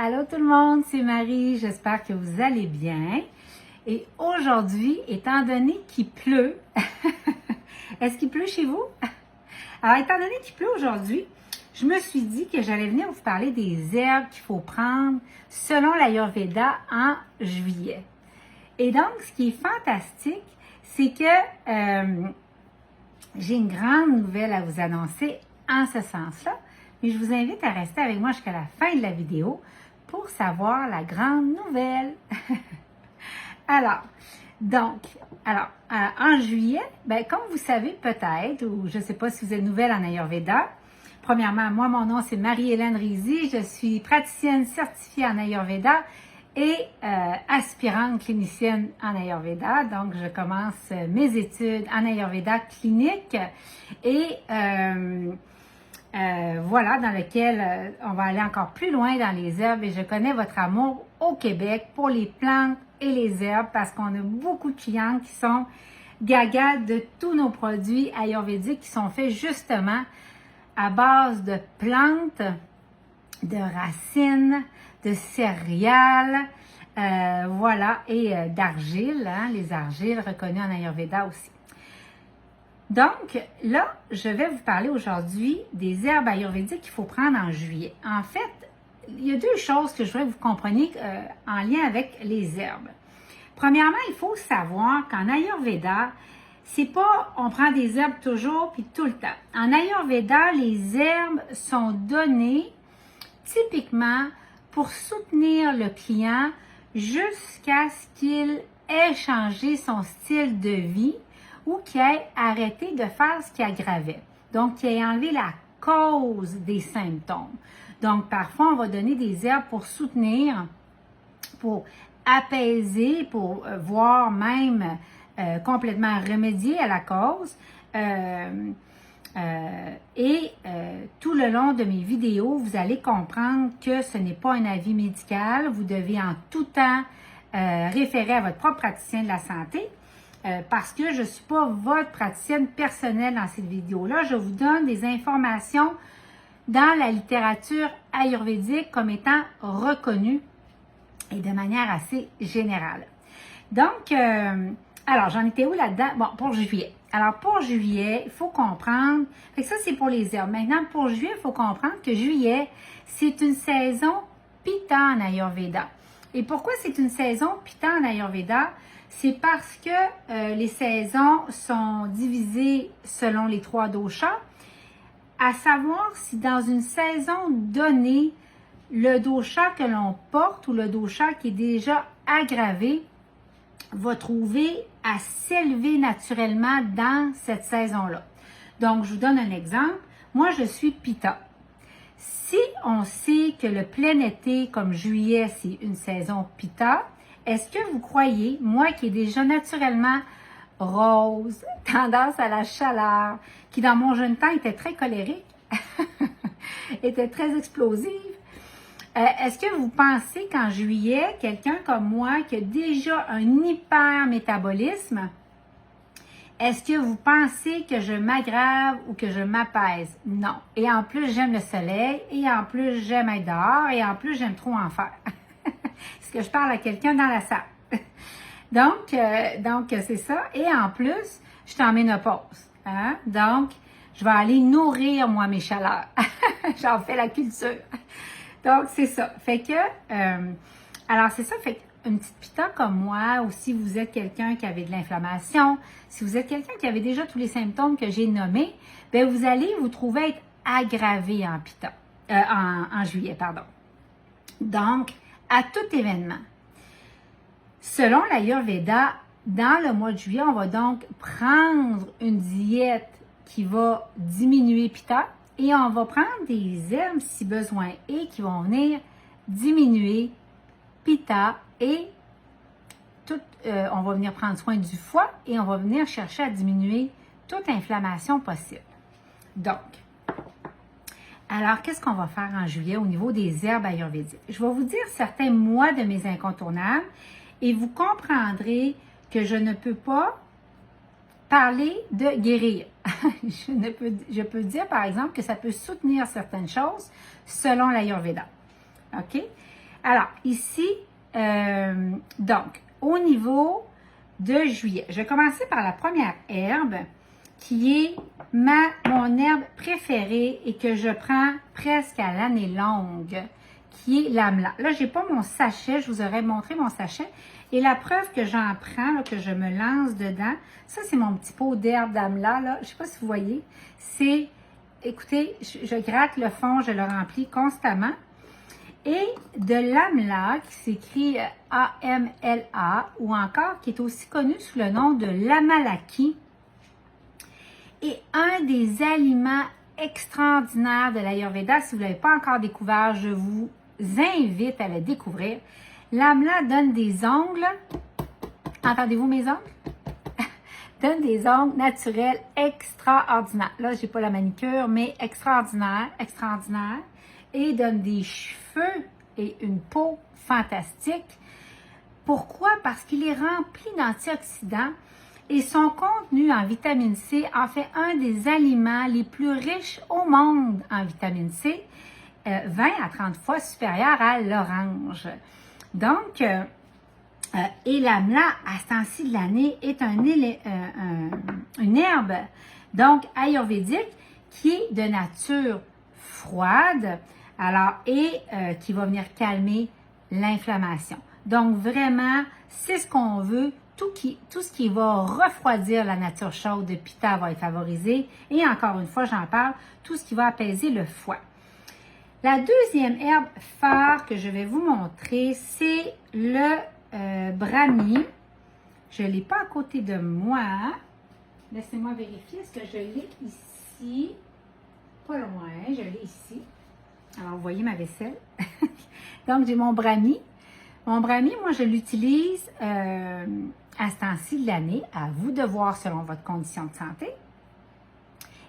Allô tout le monde, c'est Marie, j'espère que vous allez bien. Et aujourd'hui, étant donné qu'il pleut, est-ce qu'il pleut chez vous? Alors, étant donné qu'il pleut aujourd'hui, je me suis dit que j'allais venir vous parler des herbes qu'il faut prendre selon l'Ayurveda en juillet. Et donc, ce qui est fantastique, c'est que j'ai une grande nouvelle à vous annoncer en ce sens-là, mais je vous invite à rester avec moi jusqu'à la fin de la vidéo pour savoir la grande nouvelle. Alors, en juillet, comme vous savez peut-être, ou je ne sais pas si vous êtes nouvelle en Ayurveda, premièrement, moi, mon nom, c'est Marie-Hélène Rizy, je suis praticienne certifiée en Ayurveda et aspirante clinicienne en Ayurveda. Donc, je commence mes études en Ayurveda clinique et voilà, dans lequel on va aller encore plus loin dans les herbes et je connais votre amour au Québec pour les plantes et les herbes parce qu'on a beaucoup de clients qui sont gaga de tous nos produits ayurvédiques qui sont faits justement à base de plantes, de racines, de céréales, voilà, et d'argile, hein, les argiles reconnues en Ayurveda aussi. Donc, là, je vais vous parler aujourd'hui des herbes ayurvédiques qu'il faut prendre en juillet. En fait, il y a deux choses que je voudrais que vous compreniez en lien avec les herbes. Premièrement, il faut savoir qu'en Ayurveda, c'est pas on prend des herbes toujours puis tout le temps. En Ayurveda, les herbes sont données typiquement pour soutenir le client jusqu'à ce qu'il ait changé son style de vie ou qu'il ait arrêté de faire ce qui aggravait. Donc, qu'il ait enlevé la cause des symptômes. Donc, parfois, on va donner des herbes pour soutenir, pour apaiser, pour voire même complètement remédier à la cause. Tout le long de mes vidéos, vous allez comprendre que ce n'est pas un avis médical. Vous devez en tout temps référer à votre propre praticien de la santé parce que je ne suis pas votre praticienne personnelle dans cette vidéo-là. Je vous donne des informations dans la littérature ayurvédique comme étant reconnues et de manière assez générale. Donc, alors, j'en étais où là-dedans? Bon, pour juillet. Alors, pour juillet, il faut comprendre, fait que ça, c'est pour les herbes. Maintenant, pour juillet, il faut comprendre que juillet, c'est une saison Pitta en Ayurveda. Et pourquoi c'est une saison Pitta en Ayurveda? C'est parce que les saisons sont divisées selon les 3 doshas, à savoir si dans une saison donnée, le dosha que l'on porte ou le dosha qui est déjà aggravé va trouver à s'élever naturellement dans cette saison-là. Donc, je vous donne un exemple. Moi, je suis Pitta. Si on sait que le plein été, comme juillet, c'est une saison Pitta, est-ce que vous croyez, moi qui est déjà naturellement rose, tendance à la chaleur, qui dans mon jeune temps était très colérique, était très explosive, est-ce que vous pensez qu'en juillet, quelqu'un comme moi qui a déjà un hypermétabolisme, est-ce que vous pensez que je m'aggrave ou que je m'apaise? Non. Et en plus, j'aime le soleil, et en plus, j'aime être dehors, et en plus, j'aime trop en faire. Est-ce que je parle à quelqu'un dans la salle? Donc, c'est ça. Et en plus, je suis en ménopause. Hein? Donc, je vais aller nourrir, moi, mes chaleurs. J'en fais la culture. Donc, c'est ça. Fait que, alors c'est ça, fait qu'une petite Pitta comme moi, ou si vous êtes quelqu'un qui avait de l'inflammation, si vous êtes quelqu'un qui avait déjà tous les symptômes que j'ai nommés, bien, vous allez vous trouver être aggravé en Pitta, en juillet, pardon. Donc, à tout événement, selon l'Ayurveda, dans le mois de juillet, on va donc prendre une diète qui va diminuer Pitta, et on va prendre des herbes si besoin et qui vont venir diminuer Pitta et on va venir prendre soin du foie et on va venir chercher à diminuer toute inflammation possible. Donc, alors qu'est-ce qu'on va faire en juillet au niveau des herbes ayurvédiques? Je vais vous dire certains mois de mes incontournables et vous comprendrez que je ne peux pas parler de guérir. Je peux dire, par exemple, que ça peut soutenir certaines choses selon l'Ayurveda. OK? Alors, ici, donc, au niveau de juillet, je vais commencer par la première herbe qui est mon herbe préférée et que je prends presque à l'année longue, qui est l'amla. Là, je n'ai pas mon sachet, je vous aurais montré mon sachet. Et la preuve que j'en prends, là, que je me lance dedans, ça, c'est mon petit pot d'herbe d'amla, là. Je ne sais pas si vous voyez. C'est, écoutez, je gratte le fond, je le remplis constamment. Et de l'amla, qui s'écrit A-M-L-A, ou encore qui est aussi connu sous le nom de l'amalaki, est un des aliments extraordinaires de l'Ayurveda. Si vous ne l'avez pas encore découvert, je vous invite à le découvrir. L'amla donne des ongles, entendez-vous mes ongles? Donne des ongles naturels extraordinaires. Là, je n'ai pas la manicure, mais extraordinaire, extraordinaire. Et donne des cheveux et une peau fantastique. Pourquoi? Parce qu'il est rempli d'antioxydants et son contenu en vitamine C en fait un des aliments les plus riches au monde en vitamine C, 20 à 30 fois supérieur à l'orange. Donc, et l'amla, à ce temps-ci de l'année, est une herbe, donc ayurvédique, qui est de nature froide, alors, et qui va venir calmer l'inflammation. Donc, vraiment, c'est ce qu'on veut. Tout ce qui va refroidir la nature chaude de Pitta va être favorisé. Et encore une fois, j'en parle, tout ce qui va apaiser le foie. La deuxième herbe phare que je vais vous montrer, c'est le brahmi. Je ne l'ai pas à côté de moi. Laissez-moi vérifier. Est-ce que je l'ai ici? Pas loin, je l'ai ici. Alors, vous voyez ma vaisselle. Donc, j'ai mon brahmi. Mon brahmi, moi, je l'utilise à ce temps-ci de l'année. À vous de voir selon votre condition de santé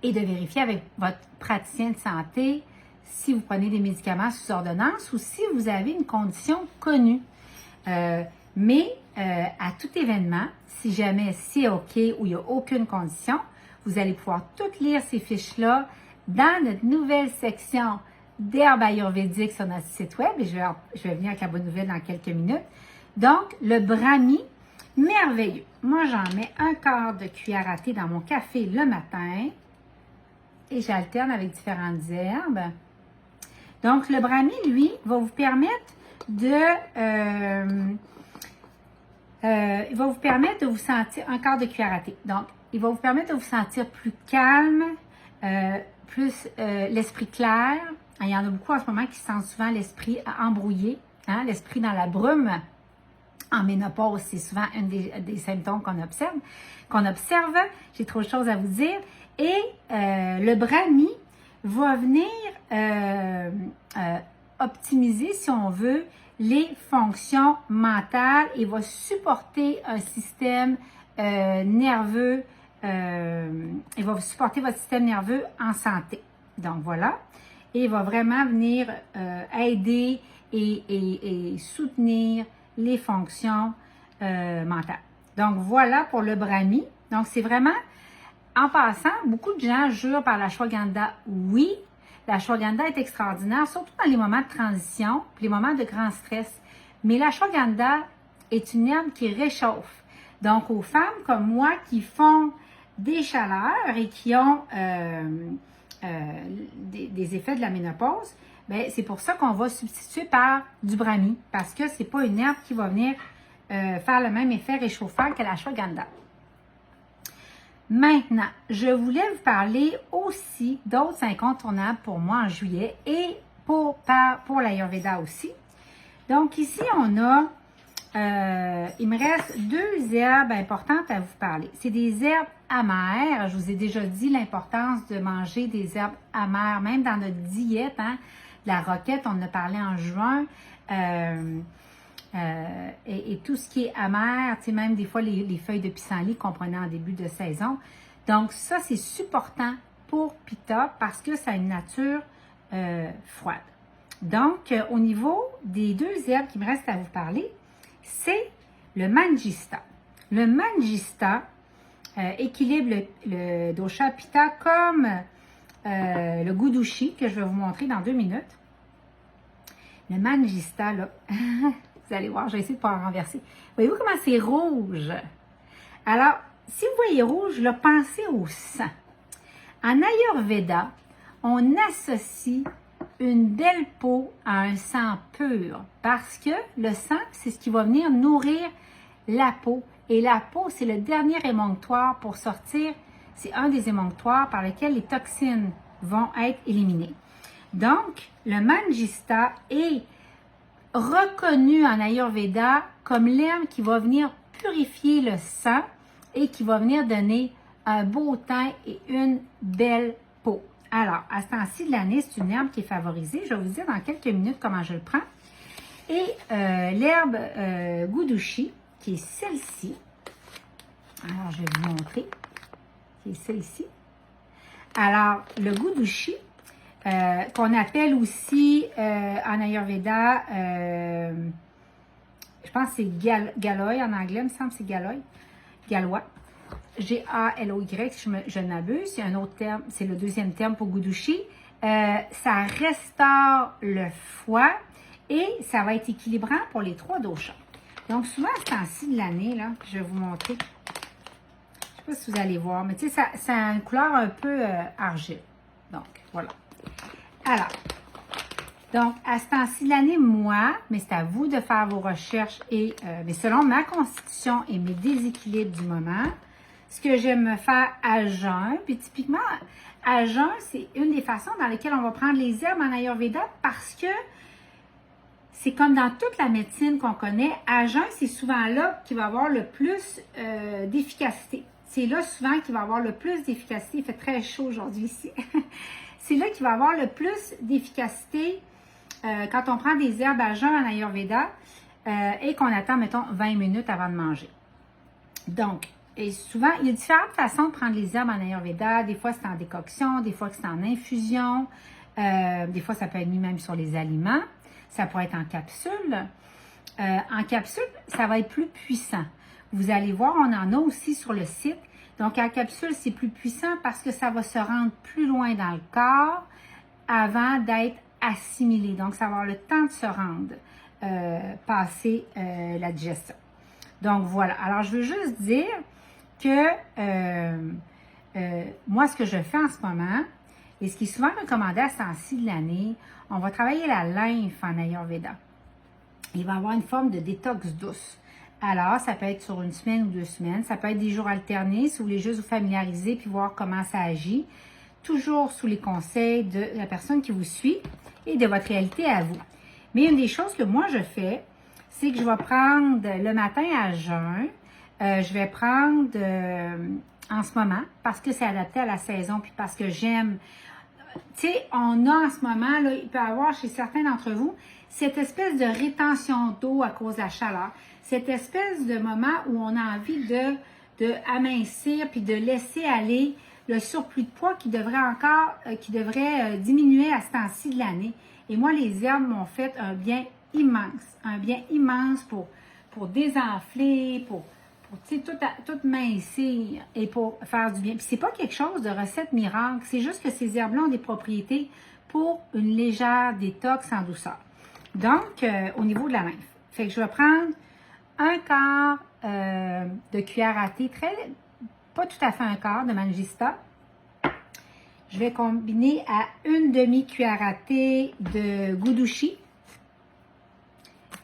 et de vérifier avec votre praticien de santé si vous prenez des médicaments sous ordonnance ou si vous avez une condition connue. Mais à tout événement, si jamais c'est OK ou il n'y a aucune condition, vous allez pouvoir toutes lire ces fiches-là dans notre nouvelle section d'herbes ayurvédiques sur notre site web. Et je vais venir avec la bonne nouvelle dans quelques minutes. Donc, le brahmi, merveilleux. Moi, j'en mets un quart de cuillère à thé dans mon café le matin et j'alterne avec différentes herbes. Donc, le brahmi, lui, va vous permettre de vous sentir un quart de cuillère à thé. Donc, il va vous permettre de vous sentir plus calme, plus l'esprit clair. Il y en a beaucoup en ce moment qui sentent souvent l'esprit embrouillé, hein, l'esprit dans la brume. En ménopause, c'est souvent un des symptômes qu'on observe. J'ai trop de choses à vous dire. Et le brahmi va venir optimiser, si on veut, les fonctions mentales et va supporter un système nerveux. Il va supporter votre système nerveux en santé. Donc, voilà. Et il va vraiment venir aider et soutenir les fonctions mentales. Donc, voilà pour le brahmi. Donc, c'est vraiment, en passant, beaucoup de gens jurent par l'ashwagandha. Oui, l'ashwagandha est extraordinaire, surtout dans les moments de transition, les moments de grand stress. Mais l'ashwagandha est une herbe qui réchauffe. Donc, aux femmes comme moi qui font des chaleurs et qui ont des effets de la ménopause, bien, c'est pour ça qu'on va substituer par du brahmi, parce que ce n'est pas une herbe qui va venir faire le même effet réchauffant que l'ashwagandha. Maintenant, je voulais vous parler aussi d'autres incontournables pour moi en juillet et pour l'Ayurveda aussi. Donc ici, on a, il me reste 2 herbes importantes à vous parler. C'est des herbes amères. Je vous ai déjà dit l'importance de manger des herbes amères, même dans notre diète, hein. La roquette, on en a parlé en juin. Et tout ce qui est amer, tu sais, même des fois les feuilles de pissenlit qu'on prenait en début de saison. Donc ça, c'est supportant pour Pitta parce que ça a une nature froide. Donc, au niveau des 2 herbes qui me restent à vous parler, c'est le Manjista. Le Manjista équilibre le dosha Pitta comme le Gudushi, que je vais vous montrer dans 2 minutes. Le Mangista, là, vous allez voir, je vais essayer de ne pas en renverser. Voyez-vous comment c'est rouge? Alors, si vous voyez rouge, là, pensez au sang. En Ayurveda, on associe une belle peau à un sang pur parce que le sang, c'est ce qui va venir nourrir la peau. Et la peau, c'est le dernier émonctoire pour sortir. C'est un des émonctoires par lesquels les toxines vont être éliminées. Donc, le Mangista est reconnu en Ayurveda comme l'herbe qui va venir purifier le sang et qui va venir donner un beau teint et une belle peau. Alors, à ce temps-ci de l'année, c'est une herbe qui est favorisée. Je vais vous dire dans quelques minutes comment je le prends. Et l'herbe Gudushi, qui est celle-ci. Alors, je vais vous montrer. Qui est celle-ci. Alors, le Gudushi, qu'on appelle aussi en Ayurveda, je pense que c'est Galoy en anglais, il me semble que c'est Galoy. Galois. G-A-L-O-Y, si je ne m'abuse. Il y a un autre terme, c'est le deuxième terme pour Gudushi. Ça restaure le foie et ça va être équilibrant pour les 3 doshas. Donc, souvent, à ce temps-ci de l'année, là, je vais vous montrer. Je ne sais pas si vous allez voir, mais tu sais, ça a une couleur un peu argile. Donc, voilà. Alors, donc, à ce temps-ci de l'année, moi, mais c'est à vous de faire vos recherches et, mais selon ma constitution et mes déséquilibres du moment, ce que j'aime me faire à jeun, puis typiquement, à jeun, c'est une des façons dans lesquelles on va prendre les herbes en Ayurveda parce que c'est comme dans toute la médecine qu'on connaît, à jeun, c'est souvent là qu'il va avoir le plus d'efficacité. C'est là souvent qu'il va avoir le plus d'efficacité. Il fait très chaud aujourd'hui ici. C'est là qu'il va avoir le plus d'efficacité quand on prend des herbes à jeun en Ayurveda et qu'on attend, mettons, 20 minutes avant de manger. Donc, et souvent, il y a différentes façons de prendre les herbes en Ayurveda. Des fois, c'est en décoction, des fois, c'est en infusion. Des fois, ça peut être mis même sur les aliments. Ça pourrait être en capsule. En capsule, ça va être plus puissant. Vous allez voir, on en a aussi sur le site. Donc, en capsule, c'est plus puissant parce que ça va se rendre plus loin dans le corps avant d'être assimilé. Donc, ça va avoir le temps de se rendre, passer la digestion. Donc, voilà. Alors, je veux juste dire que moi, ce que je fais en ce moment, et ce qui est souvent recommandé à ce temps-ci de l'année, on va travailler la lymphe en Ayurveda. Il va y avoir une forme de détox douce. Alors, ça peut être sur une semaine ou 2 semaines. Ça peut être des jours alternés si vous voulez juste vous familiariser puis voir comment ça agit. Toujours sous les conseils de la personne qui vous suit et de votre réalité à vous. Mais une des choses que moi je fais, c'est que je vais prendre le matin à jeun. Je vais prendre en ce moment parce que c'est adapté à la saison puis parce que j'aime. Tu sais, on a en ce moment, là, il peut y avoir chez certains d'entre vous, cette espèce de rétention d'eau à cause de la chaleur. Cette espèce de moment où on a envie de amincir puis de laisser aller le surplus de poids qui devrait diminuer à ce temps-ci de l'année. Et moi, les herbes m'ont fait un bien immense pour désenfler, pour tu sais, tout mincir et pour faire du bien. Puis c'est pas quelque chose de recette miracle, c'est juste que ces herbes-là ont des propriétés pour une légère détox en douceur. Donc, au niveau de la lymphe. Fait que je vais prendre un quart de cuillère à thé, pas tout à fait un quart de Mangista. Je vais combiner à une demi-cuillère à thé de Gudushi.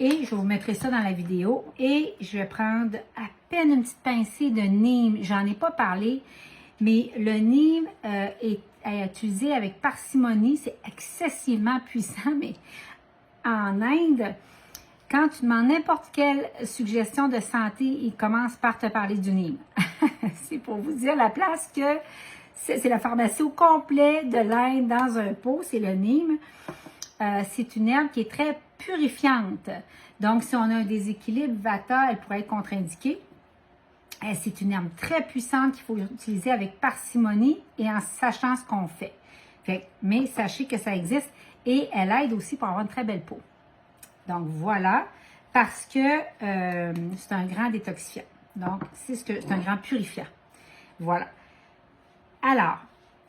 Et je vous mettrai ça dans la vidéo. Et je vais prendre à peine une petite pincée de neem. J'en ai pas parlé, mais le neem est à utiliser avec parcimonie. C'est excessivement puissant, mais en Inde, quand tu demandes n'importe quelle suggestion de santé, ils commencent par te parler du neem. C'est pour vous dire la place que c'est la pharmacie au complet de l'Inde dans un pot, c'est le neem. C'est une herbe qui est très purifiante. Donc, si on a un déséquilibre vata, elle pourrait être contre-indiquée. C'est une herbe très puissante qu'il faut utiliser avec parcimonie et en sachant ce qu'on fait. Mais sachez que ça existe et elle aide aussi pour avoir une très belle peau. Donc, voilà, parce que c'est un grand détoxifiant. Donc, c'est un grand purifiant. Voilà. Alors,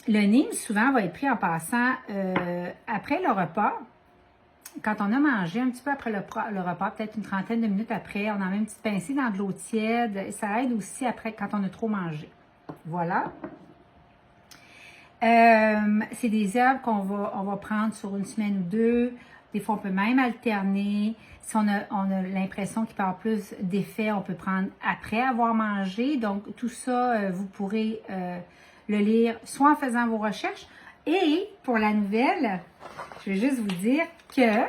le neem, souvent, va être pris en passant après le repas. quand on a mangé, un petit peu après le repas, peut-être une trentaine de minutes après, on en met une petite pincée dans de l'eau tiède. Ça aide aussi après quand on a trop mangé. Voilà. C'est des herbes on va prendre sur une semaine ou deux. Des fois, on peut même alterner. Si on a l'impression qu'il peut y avoir plus d'effet, on peut prendre après avoir mangé. Donc, tout ça, vous pourrez le lire soit en faisant vos recherches. Et pour la nouvelle, je vais juste vous dire que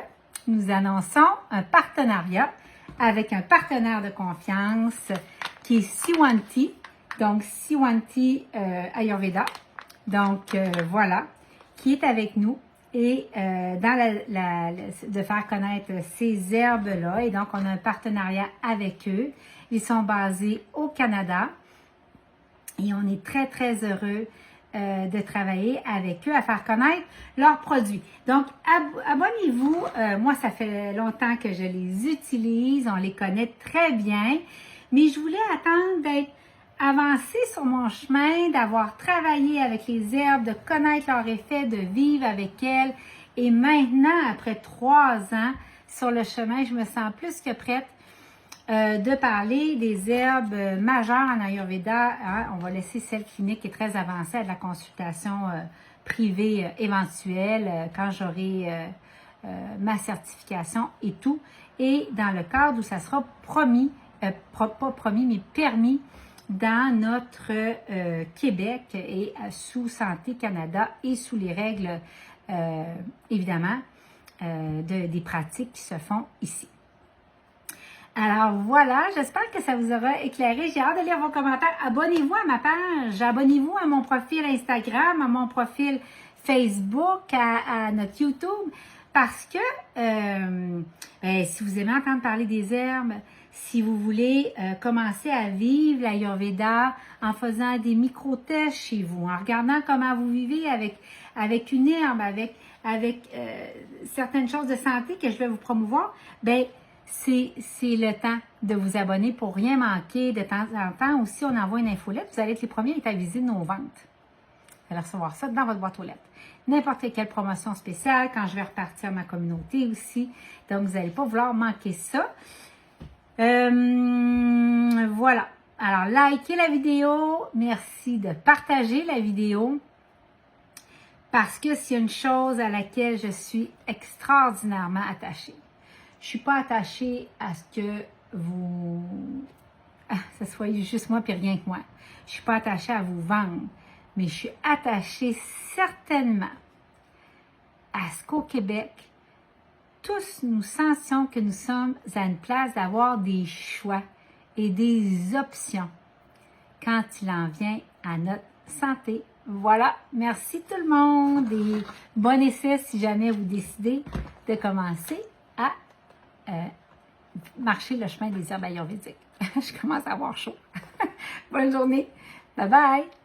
nous annonçons un partenariat avec un partenaire de confiance qui est Siwanti. Donc, Siwanti Ayurveda. Donc, voilà, qui est avec nous et de faire connaître ces herbes-là. Et donc, on a un partenariat avec eux. Ils sont basés au Canada et on est très, très heureux de travailler avec eux, à faire connaître leurs produits. Donc, abonnez-vous. Moi, ça fait longtemps que je les utilise. On les connaît très bien. Mais je voulais attendre d'être avancé sur mon chemin, d'avoir travaillé avec les herbes, de connaître leur effet, de vivre avec elles. Et maintenant, après 3 ans sur le chemin, je me sens plus que prête de parler des herbes majeures en Ayurveda. Hein. On va laisser celle clinique qui est très avancée à de la consultation privée éventuelle quand j'aurai ma certification et tout. Et dans le cadre où ça sera promis, pas promis, mais permis dans notre Québec et sous Santé Canada et sous les règles, évidemment, des pratiques qui se font ici. Alors voilà, j'espère que ça vous aura éclairé. J'ai hâte de lire vos commentaires. Abonnez-vous à ma page, abonnez-vous à mon profil Instagram, à mon profil Facebook, à notre YouTube, parce que si vous aimez entendre parler des herbes, si vous voulez commencer à vivre l'Ayurveda en faisant des micro-tests chez vous, en regardant comment vous vivez avec une herbe, avec certaines choses de santé que je vais vous promouvoir, ben c'est le temps de vous abonner pour rien manquer. De temps en temps aussi, on envoie une infolette. Vous allez être les premiers à être avisés de nos ventes. Vous allez recevoir ça dans votre boîte aux lettres. N'importe quelle promotion spéciale quand je vais repartir ma communauté aussi. Donc, vous n'allez pas vouloir manquer ça. Voilà. Alors, likez la vidéo. Merci de partager la vidéo. Parce que c'est une chose à laquelle je suis extraordinairement attachée. Je ne suis pas attachée à ce que ce soit juste moi et rien que moi. Je ne suis pas attachée à vous vendre. Mais je suis attachée certainement à ce qu'au Québec, tous nous sentions que nous sommes à une place d'avoir des choix et des options quand il en vient à notre santé. Voilà, merci tout le monde et bon essai si jamais vous décidez de commencer à marcher le chemin des herbes ayurvédiques. Je commence à avoir chaud. Bonne journée. Bye bye.